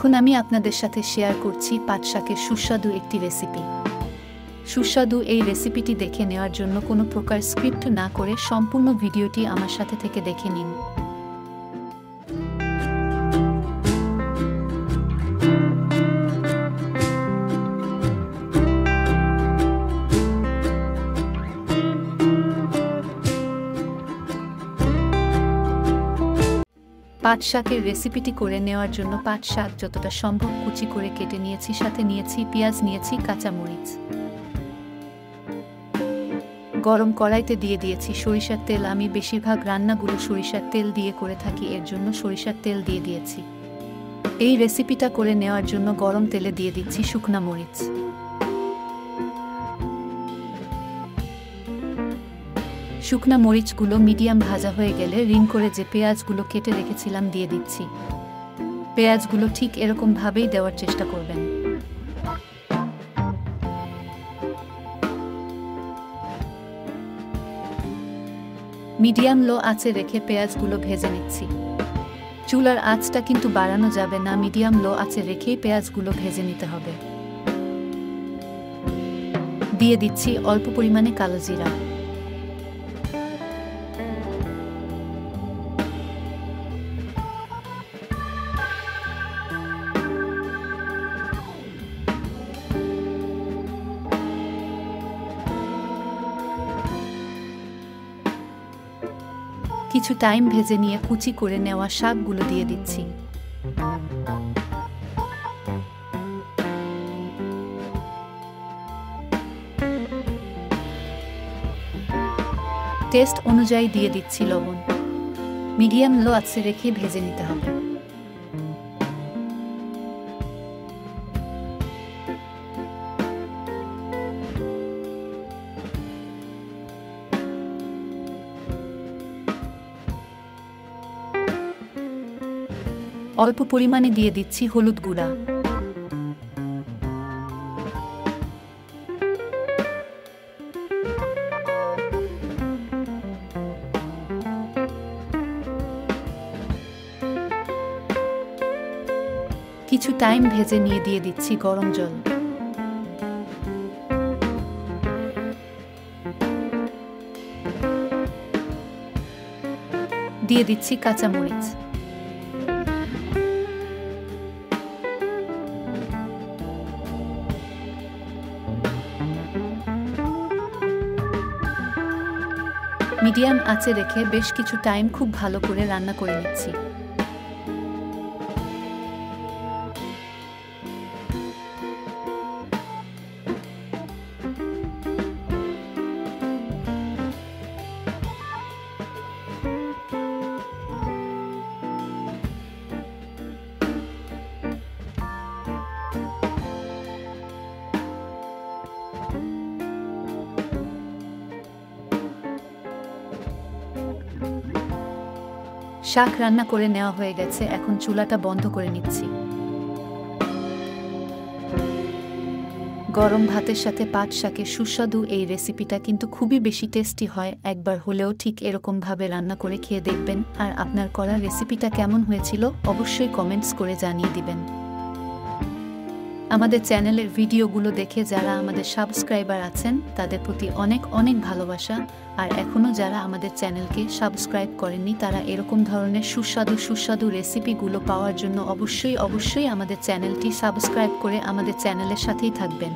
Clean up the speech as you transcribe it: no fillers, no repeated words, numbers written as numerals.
এখন আমি আপনাদের সাথে শেয়ার করছি পাট শাকের সুস্বাদু একটি রেসিপি। সুস্বাদু এই রেসিপিটি দেখে নেওয়ার জন্য কোনো প্রকার স্ক্রিপ্ট না করে সম্পূর্ণ ভিডিওটি আমার সাথে থেকে দেখে নিন। পাট শাকের রেসিপিটি করে নেওয়ার জন্য পাট শাক যতটা সম্ভব কুচি করে কেটে নিয়েছি, সাথে নিয়েছি পেঁয়াজ, নিয়েছি কাঁচামরিচ। গরম কড়াইতে দিয়ে দিয়েছি সরিষার তেল। আমি বেশিরভাগ রান্নাগুলো সরিষার তেল দিয়ে করে থাকি, এর জন্য সরিষার তেল দিয়ে দিয়েছি। এই রেসিপিটা করে নেওয়ার জন্য গরম তেলে দিয়ে দিচ্ছি শুকনা মরিচ। শুকনা মরিচগুলো মিডিয়াম ভাজা হয়ে গেলে রিং করে যে পেঁয়াজগুলো কেটে রেখেছিলাম দিয়ে দিচ্ছি। পেঁয়াজগুলো ঠিক এরকম ভাবেই দেওয়ার চেষ্টা করবেন। মিডিয়াম লো আঁচে রেখে পেঁয়াজগুলো ভেজে নিচ্ছি। চুলার আঁচটা কিন্তু বাড়ানো যাবে না, মিডিয়াম লো আঁচে রেখেই পেঁয়াজগুলো ভেজে নিতে হবে। দিয়ে দিচ্ছি অল্প পরিমাণে কালো জিরা। কিছু টাইম ভেজে নিয়ে কুচি করে নেওয়া শাকগুলো দিয়ে দিচ্ছি। টেস্ট অনুযায়ী দিয়ে দিচ্ছি লবণ। মিডিয়াম লো আঁচে রেখে ভেজে নিতে হবে। অল্প পরিমাণে দিয়ে দিচ্ছি হলুদ গুঁড়া। কিছু টাইম ভেজে নিয়ে দিয়ে দিচ্ছি গরম জল। দিয়ে দিচ্ছি কাঁচামরিচ। মিডিয়াম আঁচে রেখে বেশ কিছু টাইম খুব ভালো করে রান্না করে নিচ্ছি। শাক রান্না করে নেওয়া হয়ে গেছে, এখন চুলাটা বন্ধ করে নিচ্ছি। গরম ভাতের সাথে পাট শাকের সুস্বাদু এই রেসিপিটা কিন্তু খুবই বেশি টেস্টি হয়। একবার হলেও ঠিক এরকম ভাবে রান্না করে খেয়ে দেখবেন। আর আপনার করা রেসিপিটা কেমন হয়েছিল অবশ্যই কমেন্টস করে জানিয়ে দিবেন। আমাদের চ্যানেলের ভিডিওগুলো দেখে যারা আমাদের সাবস্ক্রাইবার আছেন তাদের প্রতি অনেক অনেক ভালোবাসা। আর এখনও যারা আমাদের চ্যানেলকে সাবস্ক্রাইব করেননি তারা এরকম ধরনের সুস্বাদু রেসিপিগুলো পাওয়ার জন্য অবশ্যই আমাদের চ্যানেলটি সাবস্ক্রাইব করে আমাদের চ্যানেলের সাথেই থাকবেন।